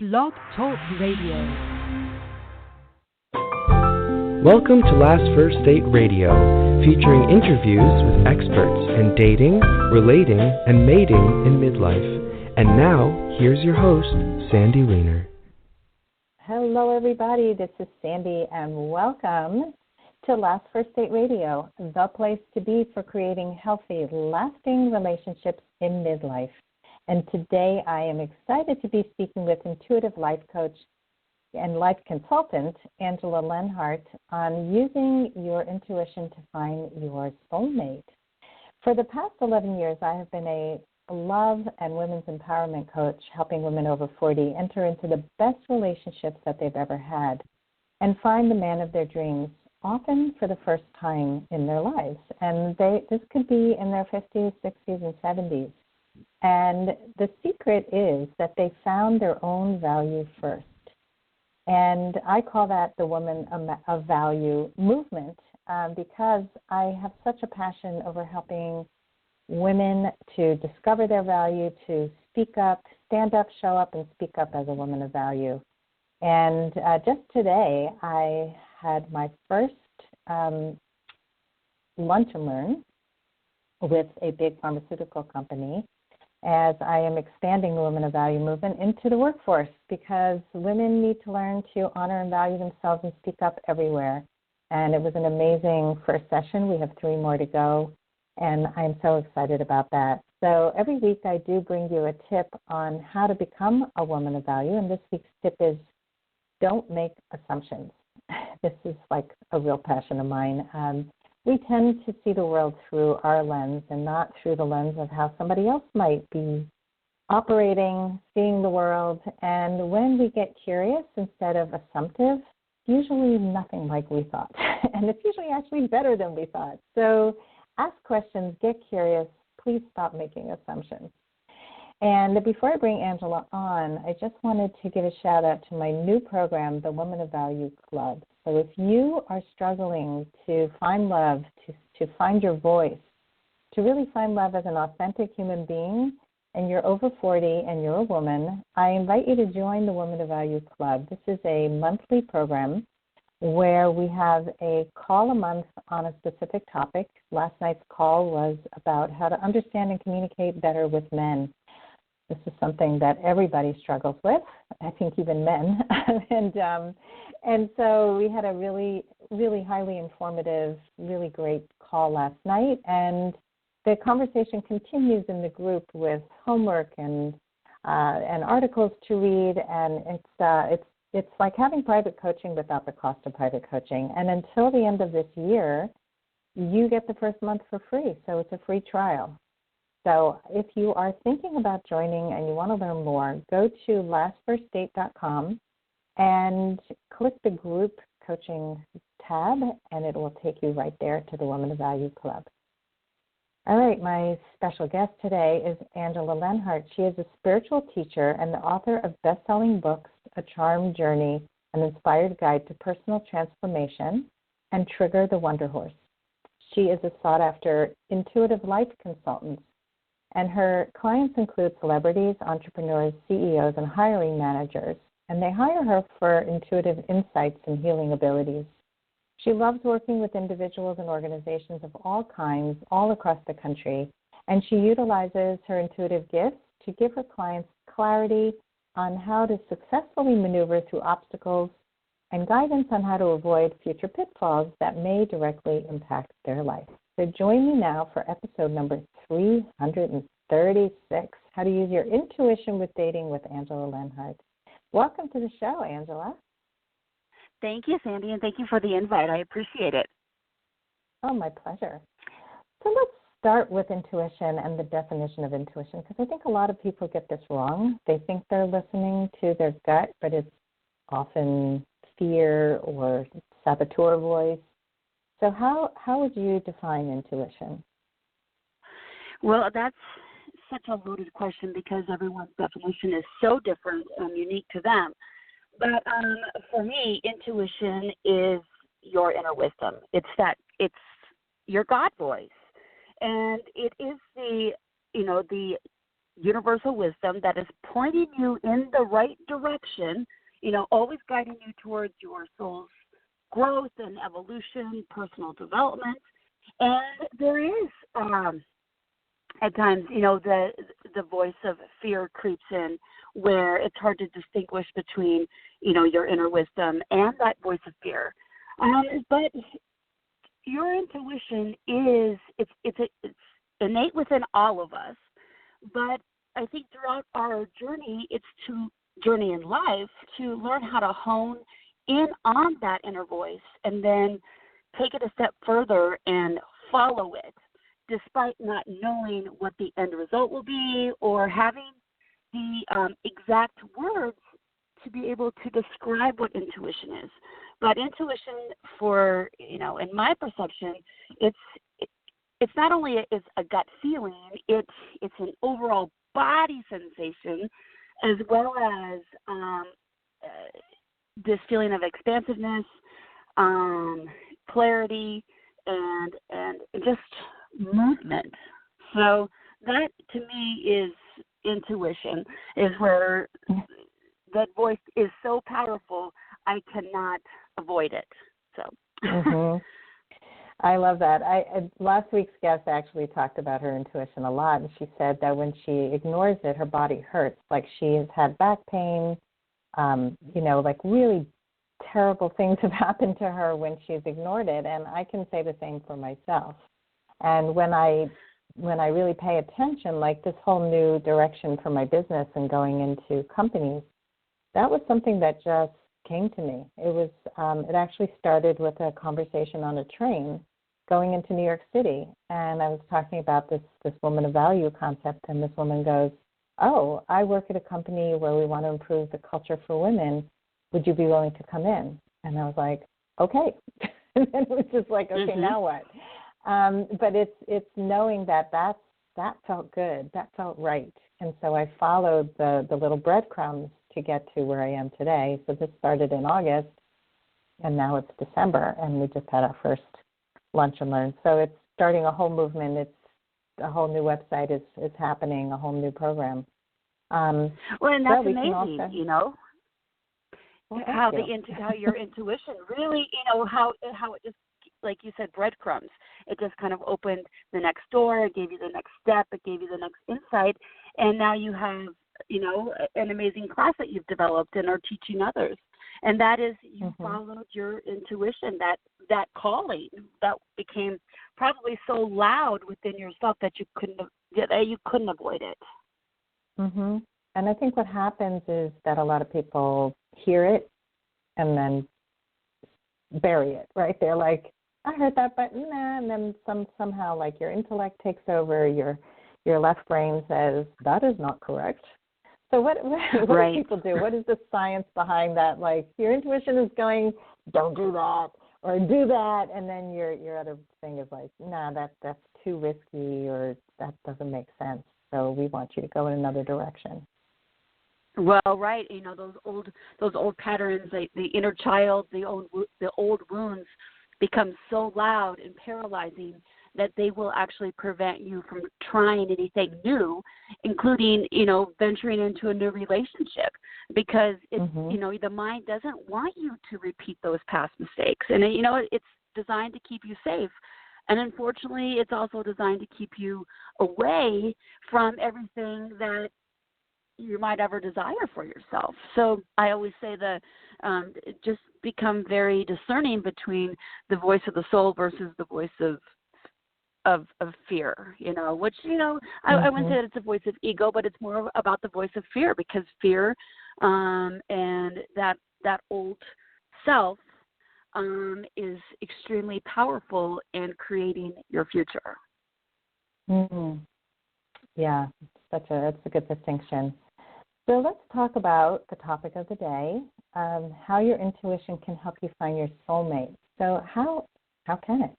Blog Talk Radio. Welcome to Last First Date Radio, featuring interviews with experts in dating, relating, and mating in midlife. And now, here's your host, Sandy Weiner. Hello, everybody. This is Sandy, and welcome to Last First Date Radio, the place to be for creating healthy, lasting relationships in midlife. And today I am excited to be speaking with intuitive life coach and life consultant, Angela Lenhardt, on using your intuition to find your soulmate. For the past 11 years, I have been a love and women's empowerment coach, helping women over 40 enter into the best relationships that they've ever had and find the man of their dreams, often for the first time in their lives. And this could be in their 50s, 60s, and 70s. And the secret is that they found their own value first. And I call that the Woman of Value movement because I have such a passion over helping women to discover their value, to speak up, stand up, show up, and speak up as a woman of value. And just today, I had my first lunch and learn with a big pharmaceutical company, as I am expanding the Women of Value movement into the workforce, because women need to learn to honor and value themselves and speak up everywhere. And it was an amazing first session. We have 3 more to go, and I'm so excited about that. So every week I do bring you a tip on how to become a woman of value, and this week's tip is don't make assumptions. This is like a real passion of mine. We tend to see the world through our lens and not through the lens of how somebody else might be operating, seeing the world. And when we get curious instead of assumptive, usually nothing like we thought. And it's usually actually better than we thought. So ask questions, get curious. Please stop making assumptions. And before I bring Angela on, I just wanted to give a shout out to my new program, the Women of Value Club. So if you are struggling to find love, to find your voice, to really find love as an authentic human being, and you're over 40 and you're a woman, I invite you to join the Women of Value Club. This is a monthly program where we have a call a month on a specific topic. Last night's call was about how to understand and communicate better with men. This is something that everybody struggles with, I think even men. And so we had a really, really highly informative, really great call last night. And the conversation continues in the group with homework and articles to read. And it's like having private coaching without the cost of private coaching. And until the end of this year, you get the first month for free. So it's a free trial. So if you are thinking about joining and you want to learn more, go to lastfirstdate.com and click the group coaching tab, and it will take you right there to the Women of Value Club. All right, my special guest today is Angela Lenhardt. She is a spiritual teacher and the author of best-selling books, A Charmed Journey, An Inspired Guide to Personal Transformation, and Trigger the Wonder Horse. She is a sought-after intuitive life consultant, and her clients include celebrities, entrepreneurs, CEOs, and hiring managers, and they hire her for intuitive insights and healing abilities. She loves working with individuals and organizations of all kinds all across the country, and she utilizes her intuitive gifts to give her clients clarity on how to successfully maneuver through obstacles and guidance on how to avoid future pitfalls that may directly impact their life. So join me now for episode number 336, How to Use Your Intuition with Dating with Angela Lenhardt. Welcome to the show, Angela. Thank you, Sandy, and thank you for the invite. I appreciate it. Oh, my pleasure. So let's start with intuition and the definition of intuition, because I think a lot of people get this wrong. They think they're listening to their gut, but it's often fear or saboteur voice. So how would you define intuition? Well, that's such a loaded question because everyone's definition is so different and unique to them. But for me, intuition is your inner wisdom. It's your God voice, and it is the universal wisdom that is pointing you in the right direction, always guiding you towards your soul's growth and evolution, personal development. And there is, at times, the voice of fear creeps in, where it's hard to distinguish between, your inner wisdom and that voice of fear. But your intuition it's innate within all of us. But I think throughout our journey, journey in life, to learn how to hone in on that inner voice and then take it a step further and follow it, despite not knowing what the end result will be or having the exact words to be able to describe what intuition is. But intuition, for, in my perception, it's not only is a gut feeling, it's an overall body sensation, as well as this feeling of expansiveness, clarity, and just movement. So that, to me, is intuition, is where that voice is so powerful, I cannot avoid it. So. Mm-hmm. I love that. Last week's guest actually talked about her intuition a lot, and she said that when she ignores it, her body hurts. Like, she has had back pain, like really terrible things have happened to her when she's ignored it, and I can say the same for myself. And when I really pay attention, like this whole new direction for my business and going into companies, that was something that just came to me. It was it actually started with a conversation on a train going into New York City, and I was talking about this woman of value concept, and this woman goes, "Oh, I work at a company where we want to improve the culture for women. Would you be willing to come in?" And I was like, "Okay." And then it was just like, "Okay, now what?" But it's knowing that felt good, that felt right, and so I followed the little breadcrumbs to get to where I am today. So this started in August, and now it's December, and we just had our first lunch and learn. So it's starting a whole movement. It's a whole new website is happening, a whole new program. Well, and that's amazing, also, well, how your intuition really, how it just, like you said, breadcrumbs. It just kind of opened the next door. It gave you the next step. It gave you the next insight, and now you have, an amazing class that you've developed and are teaching others. And that is, you followed your intuition, that calling that became probably so loud within yourself that you couldn't avoid it. Mhm. And I think what happens is that a lot of people hear it and then bury it. Right? They're like, "I heard that, but nah," and then somehow like your intellect takes over, your left brain says that is not correct. So what right. do people do? What is the science behind that? Like, your intuition is going, "Don't do that," or "do that," and then your other thing is like, "Nah, that's too risky," or "that doesn't make sense. So we want you to go in another direction." Well, right. Those old patterns, the inner child, the old wounds become so loud and paralyzing that they will actually prevent you from trying anything new, including, venturing into a new relationship, because it's, the mind doesn't want you to repeat those past mistakes. And, it's designed to keep you safe. And unfortunately, it's also designed to keep you away from everything that you might ever desire for yourself. So I always say that just become very discerning between the voice of the soul versus the voice of fear, which, I wouldn't say that it's a voice of ego, but it's more about the voice of fear, because fear and that old self is extremely powerful in creating your future. Mm-hmm. Yeah, that's a good distinction. So let's talk about the topic of the day, how your intuition can help you find your soulmate. So how can it?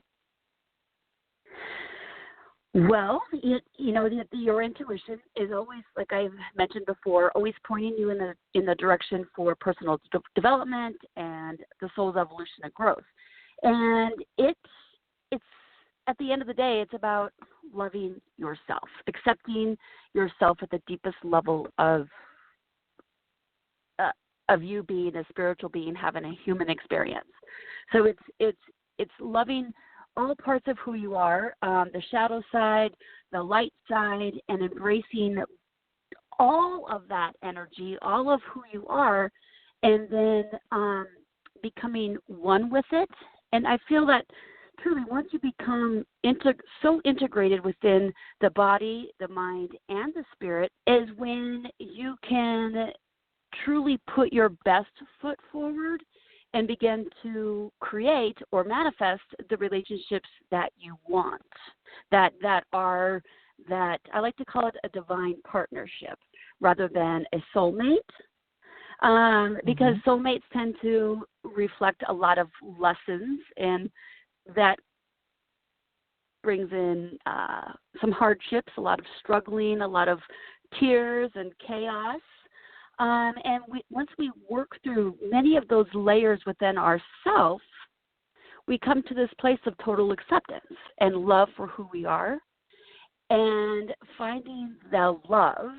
Well, your intuition is always, like I've mentioned before, always pointing you in the direction for personal development and the soul's evolution and growth. And it's at the end of the day, it's about loving yourself, accepting yourself at the deepest level of you being a spiritual being, having a human experience. So it's loving all parts of who you are, the shadow side, the light side, and embracing all of that energy, all of who you are, and then becoming one with it. And I feel that truly once you become so integrated within the body, the mind, and the spirit is when you can truly put your best foot forward and begin to create or manifest the relationships that you want, that I like to call it a divine partnership rather than a soulmate, because soulmates tend to reflect a lot of lessons, and that brings in some hardships, a lot of struggling, a lot of tears and chaos. And once we work through many of those layers within ourselves, we come to this place of total acceptance and love for who we are, and finding the love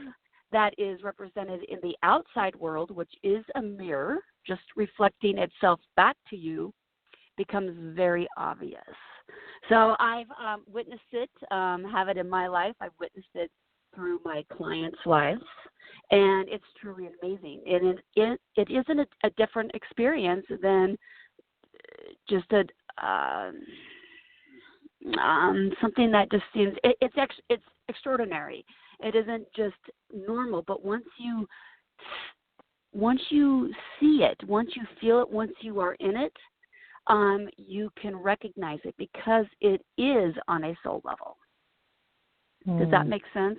that is represented in the outside world, which is a mirror, just reflecting itself back to you, becomes very obvious. So I've witnessed it, have it in my life. I've witnessed it through my clients' lives, and it's truly amazing. And it isn't a different experience than just something that just seems it's extraordinary. It isn't just normal, but once you see it, once you feel it, once you are in it, you can recognize it because it is on a soul level. Does that make sense?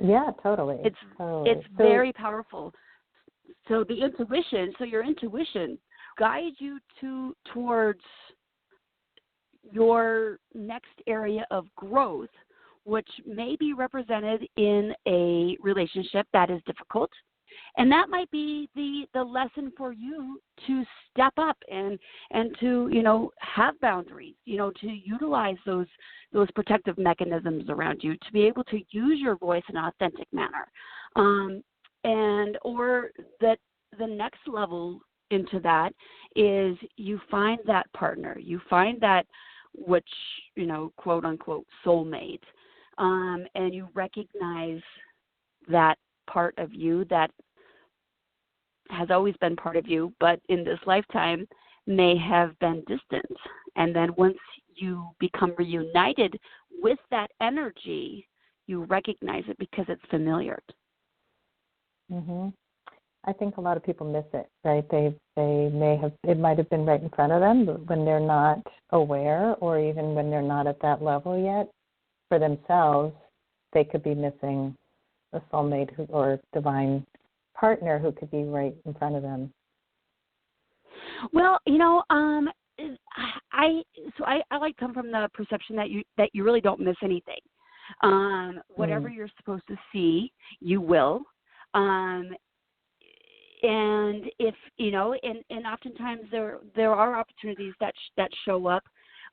Yeah, totally. It's very powerful. So your intuition guides you towards your next area of growth, which may be represented in a relationship that is difficult. And that might be the lesson for you to step up and to, have boundaries, to utilize those protective mechanisms around you, to be able to use your voice in an authentic manner. Or that the next level into that is you find that partner, you find that which, quote unquote soulmate, and you recognize that part of you that has always been part of you, but in this lifetime may have been distant. And then once you become reunited with that energy, you recognize it because it's familiar. I think a lot of people miss it, right? It might have been right in front of them, but when they're not aware, or even when they're not at that level yet for themselves, they could be missing a soulmate or divine partner who could be right in front of them. Well, I like to come from the perception that you really don't miss anything. Whatever you're supposed to see, you will. And if and oftentimes there are opportunities that show up,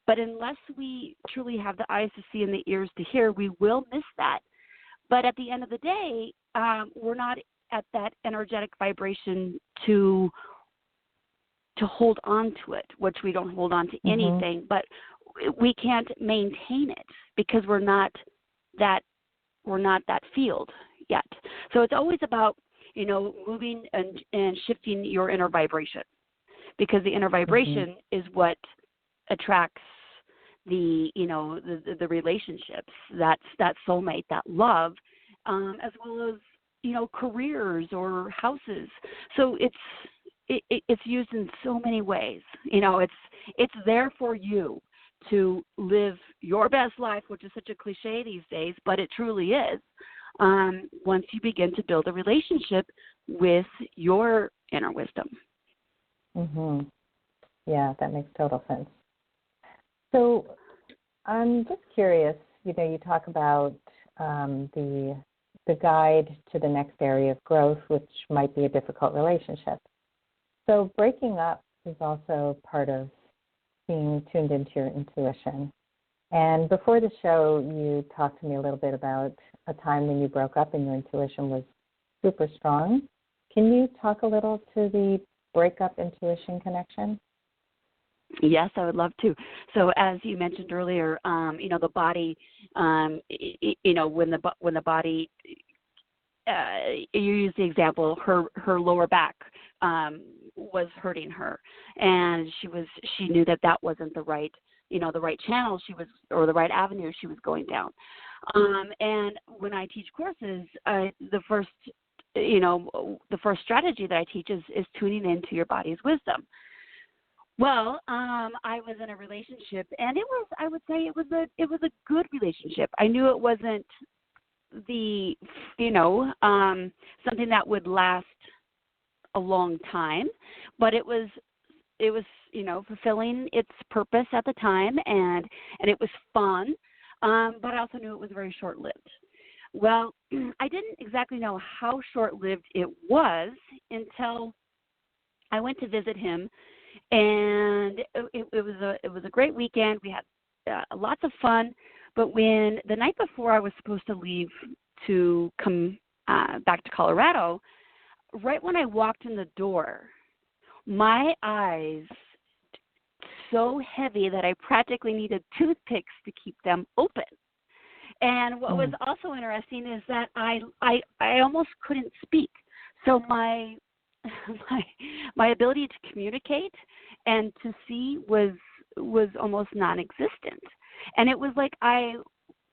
but unless we truly have the eyes to see and the ears to hear, we will miss that. But at the end of the day, we're not at that energetic vibration to hold on to it, which we don't hold on to anything, but we can't maintain it because we're not that field yet. So it's always about, moving and shifting your inner vibration, because the inner vibration is what attracts the relationships, that soulmate, that love, as well as, careers or houses. So it's used in so many ways. It's there for you to live your best life, which is such a cliche these days, but it truly is. Once you begin to build a relationship with your inner wisdom. Yeah, that makes total sense. So I'm just curious, you talk about the guide to the next area of growth, which might be a difficult relationship. So breaking up is also part of being tuned into your intuition. And before the show, you talked to me a little bit about a time when you broke up and your intuition was super strong. Can you talk a little to the breakup intuition connection? Yes, I would love to. So, as you mentioned earlier, the body, when the body, you use the example, her lower back was hurting her, and she knew that wasn't the right channel or the right avenue she was going down. And when I teach courses, the first strategy that I teach is tuning into your body's wisdom. Well, I was in a relationship, and I would say it was a good relationship. I knew it wasn't something that would last a long time, but it was fulfilling its purpose at the time, and it was fun, but I also knew it was very short-lived. Well, I didn't exactly know how short-lived it was until I went to visit him. And it was a great weekend. We had lots of fun. But when the night before I was supposed to leave to come back to Colorado, right when I walked in the door, my eyes so heavy that I practically needed toothpicks to keep them open. And what was also interesting is that I almost couldn't speak. So my ability to communicate and to see was almost non-existent. And it was like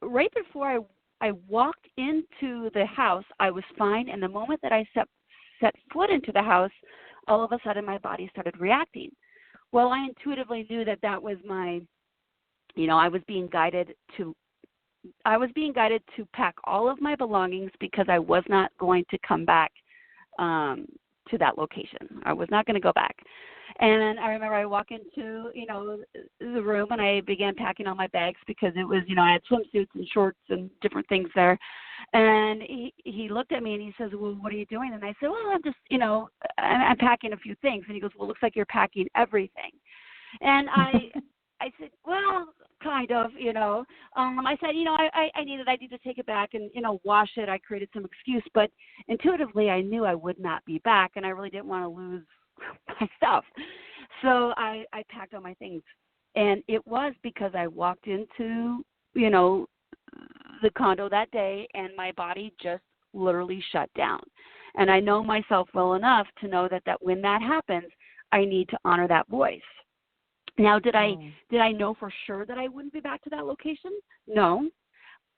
right before I walked into the house, I was fine. And the moment that I set foot into the house, all of a sudden my body started reacting. Well, I intuitively knew that was I was being guided to pack all of my belongings because I was not going to come back to that location. I was not going to go back. And I remember I walk into, the room, and I began packing all my bags because it was, I had swimsuits and shorts and different things there. And he looked at me and he says, well, what are you doing? And I said, well, I'm just, I'm packing a few things. And he goes, well, it looks like you're packing everything. And I said, well, kind of, I said, I need to take it back and, wash it. I created some excuse, but intuitively I knew I would not be back, and I really didn't want to lose my stuff. So I packed all my things, and it was because I walked into, the condo that day, and my body just literally shut down. And I know myself well enough to know that when that happens, I need to honor that voice. Now, did I know for sure that I wouldn't be back to that location? No,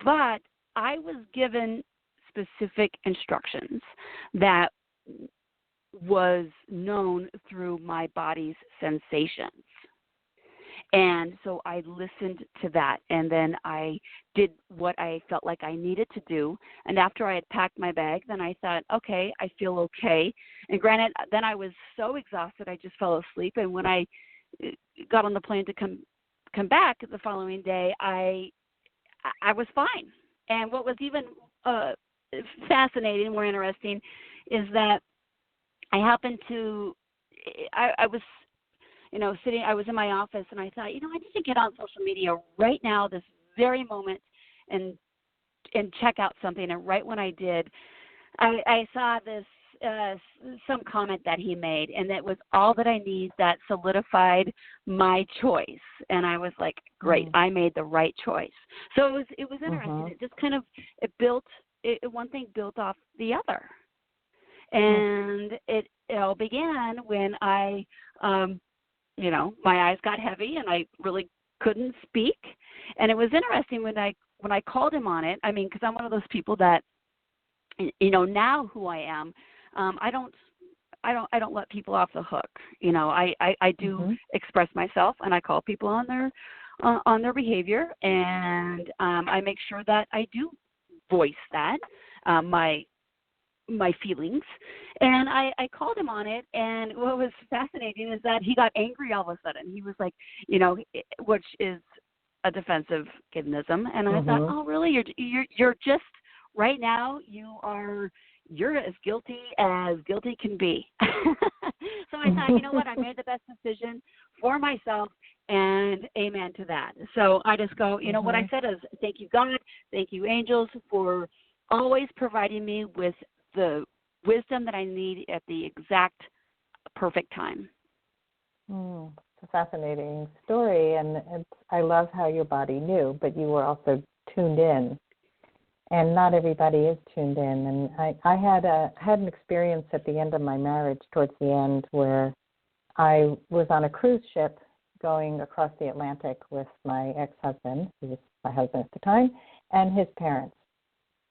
but I was given specific instructions that was known through my body's sensations. And so I listened to that, and then I did what I felt like I needed to do. And after I had packed my bag, then I thought, okay, I feel okay. And granted, then I was so exhausted I just fell asleep. And when I got on the plane to come back the following day, I was fine. And what was even fascinating, more interesting, is that I happened to, I was, sitting, I was in my office, and I thought, I need to get on social media right now, this very moment, and check out something. And right when I did, I saw this, some comment that he made, and it was all that I need that solidified my choice. And I was like, great, I made the right choice. So it was interesting. It just kind of, one thing built off the other. And it all began when I, my eyes got heavy and I really couldn't speak. And it was interesting when I called him on it. I mean, because I'm one of those people that, now who I am, I don't let people off the hook. I do express myself, and I call people on their behavior, and I make sure that I do voice that, my feelings. And I called him on it, and what was fascinating is that he got angry all of a sudden. He was like, which is a defensive kidnism. And I thought, oh, really? You're just, right now, you're as guilty can be. So I thought, you know what? I made the best decision for myself, And amen to that. So I just go, you know, what I said is thank you, God, thank you, angels, for always providing me with the wisdom that I need at the exact perfect time. It's a fascinating story, and I love how your body knew, but you were also tuned in. And not everybody is tuned in. And I had an experience at the end of my marriage, towards the end, where I was on a cruise ship going across the Atlantic with my ex-husband, who was my husband at the time, and his parents.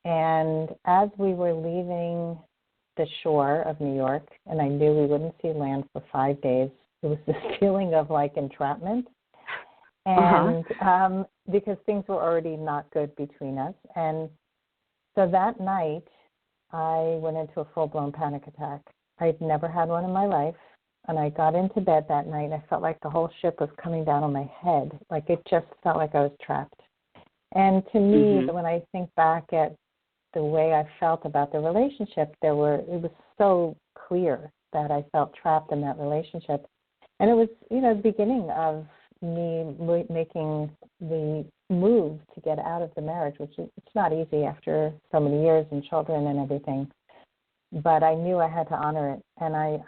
And as we were leaving the shore of New York, and I knew we wouldn't see land for 5 days, it was this feeling of like entrapment. And because things were already not good between us. And so that night, I went into a full-blown panic attack. I'd never had one in my life. And I got into bed that night, and I felt like the whole ship was coming down on my head. Like it just felt like I was trapped. And to me, when I think back at the way I felt about the relationship, it was so clear that I felt trapped in that relationship. And it was, you know, the beginning of me making the move to get out of the marriage, which it's not easy after so many years and children and everything. But I knew I had to honor it. And I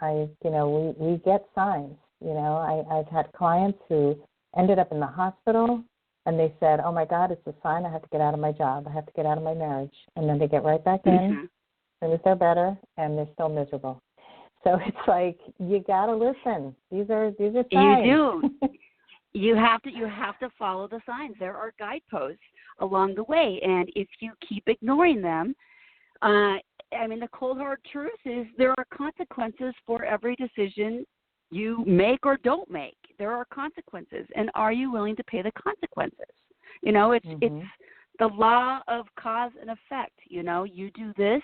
you know, we get signs. You know, I've had clients who ended up in the hospital, and they said, oh, my God, it's a sign I have to get out of my job. I have to get out of my marriage. And then they get right back in, and they're better, and they're still miserable. So it's like, you got to listen. These are signs. You do. You have to follow the signs. There are guideposts along the way, and if you keep ignoring them, I mean, the cold hard truth is there are consequences for every decision you make or don't make. There are consequences, and are you willing to pay the consequences? You know, it's the law of cause and effect. You know, you do this,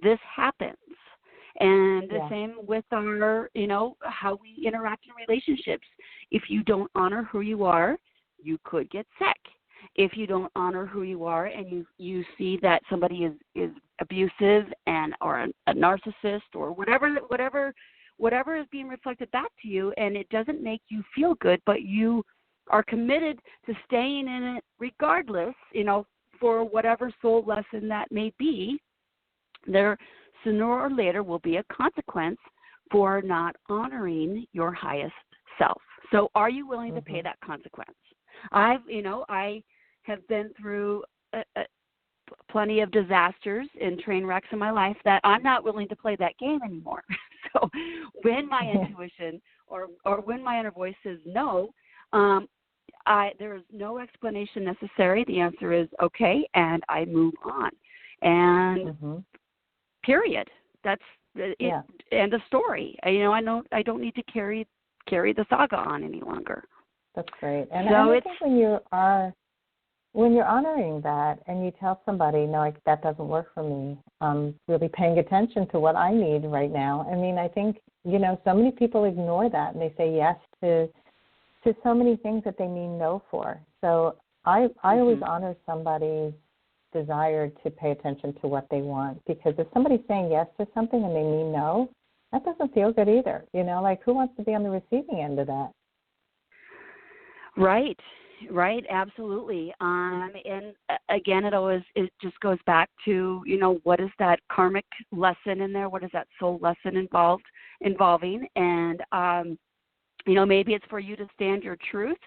this happens. And the same with our, you know, how we interact in relationships. If you don't honor who you are, you could get sick. If you don't honor who you are and you see that somebody is abusive and or a narcissist or whatever is being reflected back to you, and it doesn't make you feel good, but you are committed to staying in it regardless, you know, for whatever soul lesson that may be, there sooner or later will be a consequence for not honoring your highest self. So are you willing to pay that consequence? I have been through plenty of disasters and train wrecks in my life that I'm not willing to play that game anymore. So when my intuition or when my inner voice says no, there is no explanation necessary. The answer is okay, and I move on. And period. That's it. End of story. I don't need to carry the saga on any longer. That's great. And so I think when you're honoring that and you tell somebody, no, that doesn't work for me, I'm really paying attention to what I need right now. I mean, I think, you know, so many people ignore that and they say yes to so many things that they mean no for. So I always honor somebody's desire to pay attention to what they want, because if somebody's saying yes to something and they mean no, that doesn't feel good either. You know, like who wants to be on the receiving end of that? Right, absolutely. And again, it just goes back to, you know, what is that karmic lesson in there? What is that soul lesson involving? And, you know, maybe it's for you to stand your truth,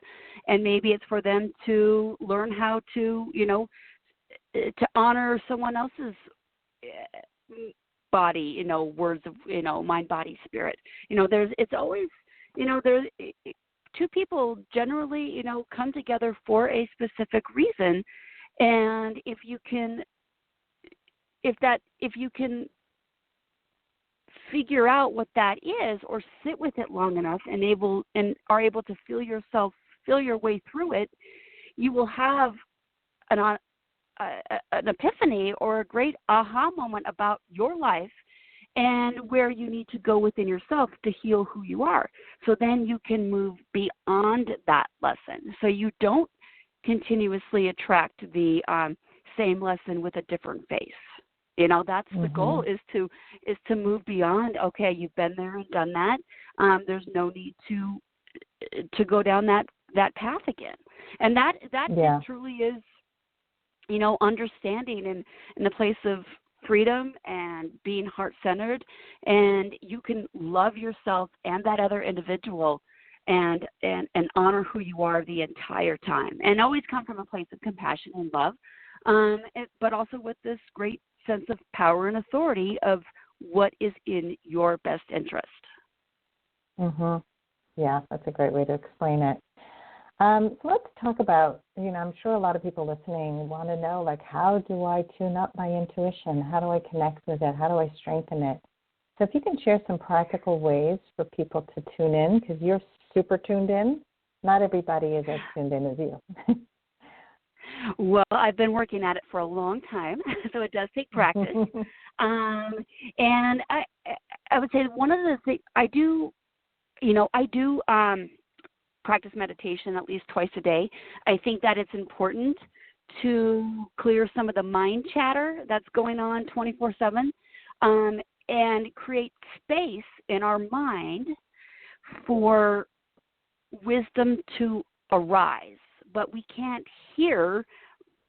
and maybe it's for them to learn how to, you know, to honor someone else's body, you know, words of, you know, mind, body, spirit. You know, it's always, you know, two people generally, you know, come together for a specific reason. And if you can figure out what that is, or sit with it long enough and are able to feel your way through it, you will have an epiphany or a great aha moment about your life and where you need to go within yourself to heal who you are. So then you can move beyond that lesson. So you don't continuously attract the same lesson with a different face. You know, that's the goal, is to move beyond, okay, you've been there and done that. There's no need to go down that that path again. And that Yeah. truly is, understanding in the place of freedom and being heart-centered, and you can love yourself and that other individual and honor who you are the entire time, and always come from a place of compassion and love, but also with this great sense of power and authority of what is in your best interest. Mhm. Yeah, that's a great way to explain it. So let's talk about, I'm sure a lot of people listening want to know, like, how do I tune up my intuition? How do I connect with it? How do I strengthen it? So if you can share some practical ways for people to tune in, because you're super tuned in. Not everybody is as tuned in as you. Well, I've been working at it for a long time, so it does take practice. And I would say one of the things I do practice meditation at least twice a day. I think that it's important to clear some of the mind chatter that's going on 24/7, and create space in our mind for wisdom to arise. But we can't hear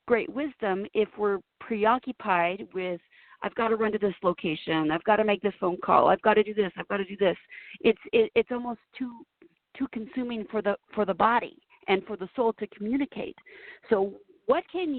great wisdom if we're preoccupied with, I've got to run to this location, I've got to make this phone call, I've got to do this, I've got to do this. It's almost too consuming for the body and for the soul to communicate. So what can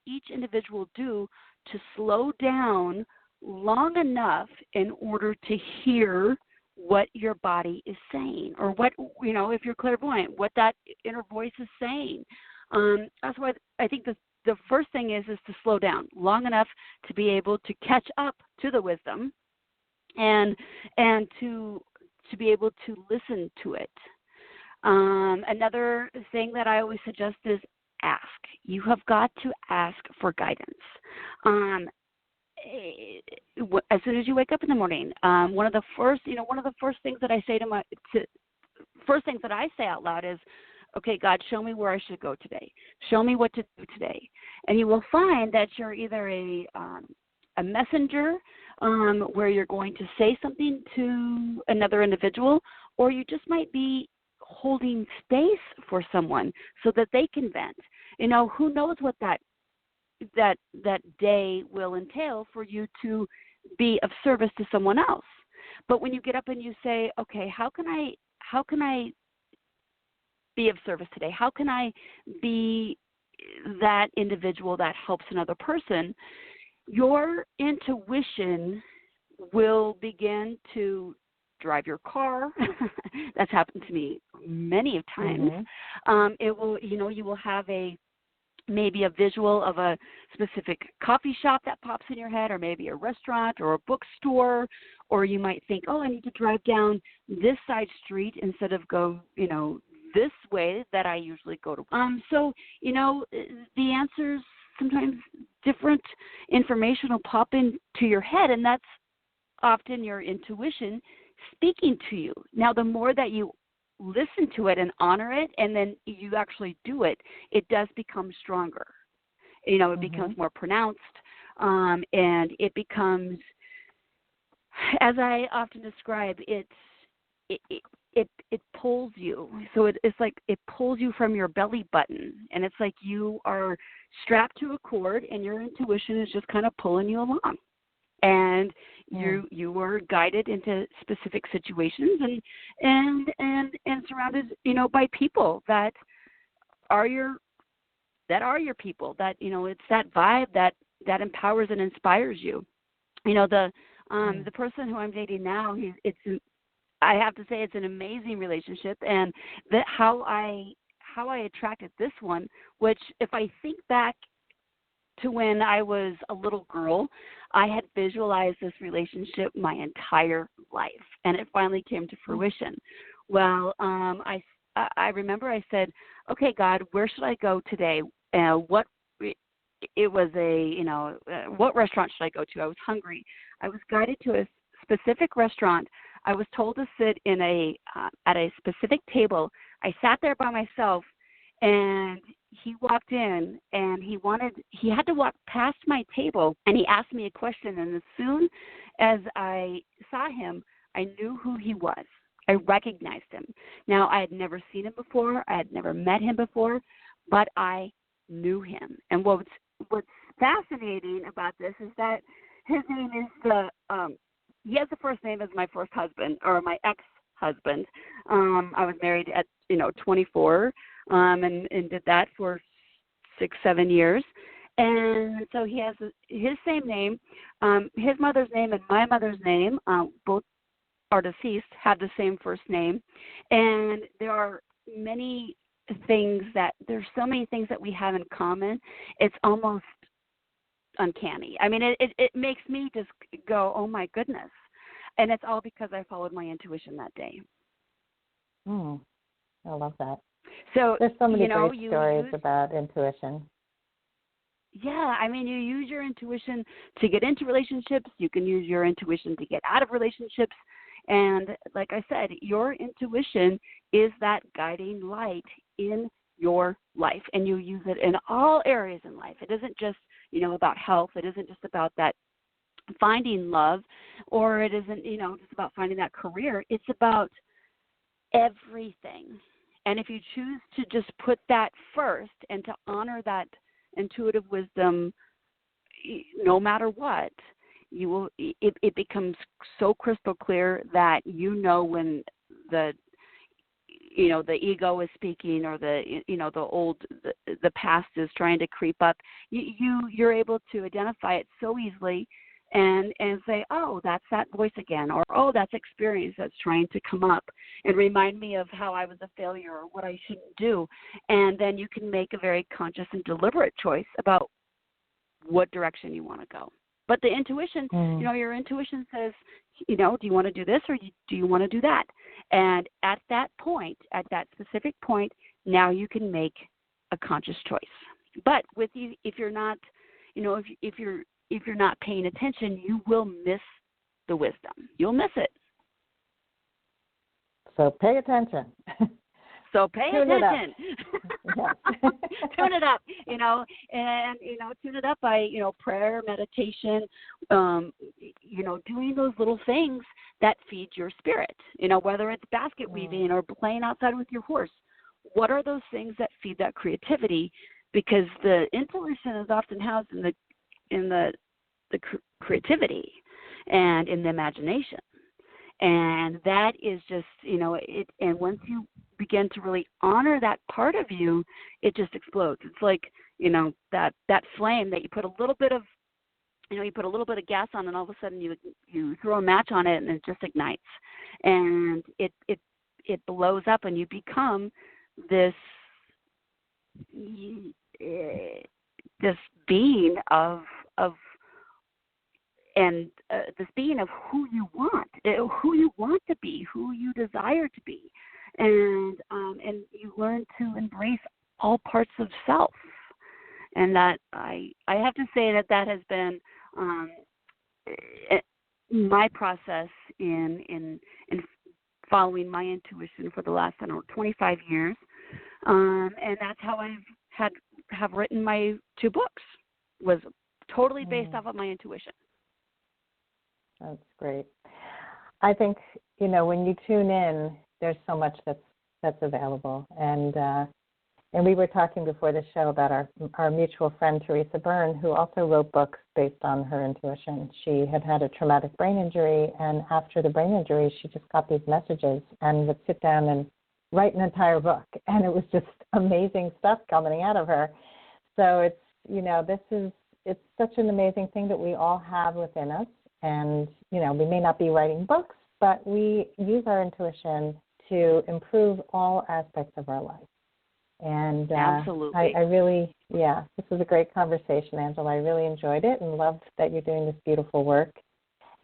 each individual do to slow down long enough in order to hear what your body is saying, or what, if you're clairvoyant, what that inner voice is saying? That's why I think the first thing is to slow down long enough to be able to catch up to the wisdom and to be able to listen to it. Another thing that I always suggest is ask. You have got to ask for guidance. As soon as you wake up in the morning, one of the first things that I say first things that I say out loud is, okay, God, show me where I should go today. Show me what to do today. And you will find that you're either a messenger, where you're going to say something to another individual, or you just might be holding space for someone so that they can vent. Who knows what that day will entail for you to be of service to someone else. But when you get up and you say, okay, how can I be of service today? How can I be that individual that helps another person? Your intuition will begin to drive your car. That's happened to me many of times. Mm-hmm. It will, you will have maybe a visual of a specific coffee shop that pops in your head, or maybe a restaurant or a bookstore, or you might think, oh, I need to drive down this side street instead of go, this way that I usually go to. So, the answers, sometimes different information will pop into your head, and that's often your intuition speaking to you. Now, the more that you listen to it and honor it, and then you actually do it, it does become stronger. It mm-hmm. becomes more pronounced, and it becomes, as I often describe, it pulls you. So it's like it pulls you from your belly button, and it's like you are strapped to a cord, and your intuition is just kind of pulling you along. And you are guided into specific situations and surrounded, by people that are your people, that, it's that vibe that empowers and inspires you. The person who I'm dating now, I have to say it's an amazing relationship, and that how I attracted this one, which if I think back to when I was a little girl, I had visualized this relationship my entire life, and it finally came to fruition. Well, I remember I said, okay, God, where should I go today? What restaurant should I go to? I was hungry. I was guided to a specific restaurant. I was told to sit in at a specific table. I sat there by myself, and he walked in, and he had to walk past my table, and he asked me a question, and as soon as I saw him, I knew who he was. I recognized him. Now, I had never seen him before. I had never met him before, but I knew him. And what's fascinating about this is that his name is he has the first name as my first husband, or my ex-husband. I was married at 24, and did that for 6-7 years. And so he has his same name. His mother's name and my mother's name, both are deceased, have the same first name. And there are so many things that we have in common. It's almost uncanny. I mean, it makes me just go, oh my goodness. And it's all because I followed my intuition that day. I love that. So there's so many great stories about intuition. Yeah, I mean, you use your intuition to get into relationships. You can use your intuition to get out of relationships. And like I said, your intuition is that guiding light in your life, and you use it in all areas in life. It isn't just, about health. It isn't just about that finding love, or it isn't, just about finding that career. It's about everything. And if you choose to just put that first and to honor that intuitive wisdom, no matter what, it becomes so crystal clear that when the ego is speaking, or the past is trying to creep up, you're able to identify it so easily and say, oh, that's that voice again, or oh, that's experience that's trying to come up and remind me of how I was a failure or what I shouldn't do. And then you can make a very conscious and deliberate choice about what direction you want to go. But the intuition, your intuition says, do you want to do this, or do you want to do that? And at that point, at that specific point, now you can make a conscious choice. But if you're not, if you're not paying attention, you will miss the wisdom. You'll miss it. So pay attention. So pay Tune attention. Tune it up, tune it up by, prayer, meditation, doing those little things that feed your spirit, whether it's basket weaving or playing outside with your horse. What are those things that feed that creativity? Because the intuition is often housed in the creativity and in the imagination. And that is just, and once you begin to really honor that part of you, it just explodes. It's like, that flame that you put a little bit of, you put a little bit of gas on, and all of a sudden you throw a match on it, and it just ignites. And it blows up, and you become this being of this being of who you want to be, who you desire to be, and you learn to embrace all parts of self. And that I have to say that has been my process in following my intuition for the last 25 years, and that's how I have written my 2 books. Was totally based off of my intuition. That's great. I think, when you tune in, there's so much that's available. And we were talking before the show about our mutual friend, Teresa Byrne, who also wrote books based on her intuition. She had a traumatic brain injury, and after the brain injury, she just got these messages and would sit down and write an entire book. And it was just amazing stuff coming out of her. So it's such an amazing thing that we all have within us. And, we may not be writing books, but we use our intuition to improve all aspects of our life. And absolutely. I really, this was a great conversation, Angela. I really enjoyed it and loved that you're doing this beautiful work.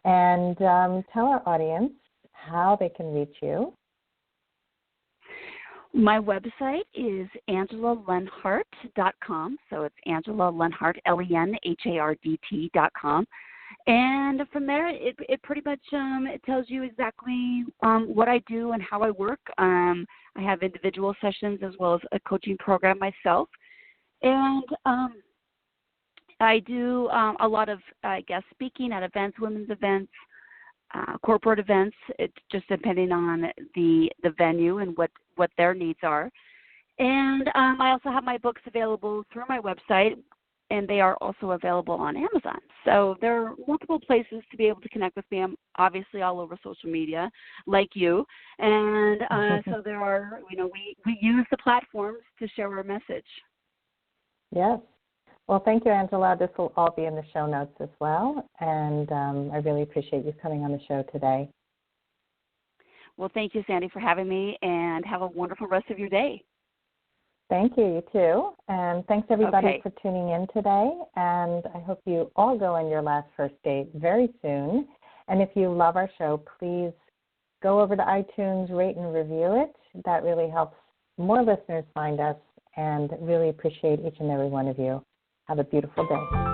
And tell our audience how they can reach you. My website is angelalenhardt.com. So it's Angela Lenhardt, LENHARDT.com. And from there, it pretty much it tells you exactly what I do and how I work. I have individual sessions as well as a coaching program myself. And I do a lot of guest speaking at events, women's events, corporate events. It's just depending on the venue and what their needs are. And I also have my books available through my website, and they are also available on Amazon. So there are multiple places to be able to connect with me. I'm obviously all over social media, like you. And so there are, we use the platforms to share our message. Yes. Well, thank you, Angela. This will all be in the show notes as well. And I really appreciate you coming on the show today. Well, thank you, Sandy, for having me, and have a wonderful rest of your day. Thank you, you too. And thanks, everybody, for tuning in today. And I hope you all go on your last first date very soon. And if you love our show, please go over to iTunes, rate and review it. That really helps more listeners find us, and really appreciate each and every one of you. Have a beautiful day.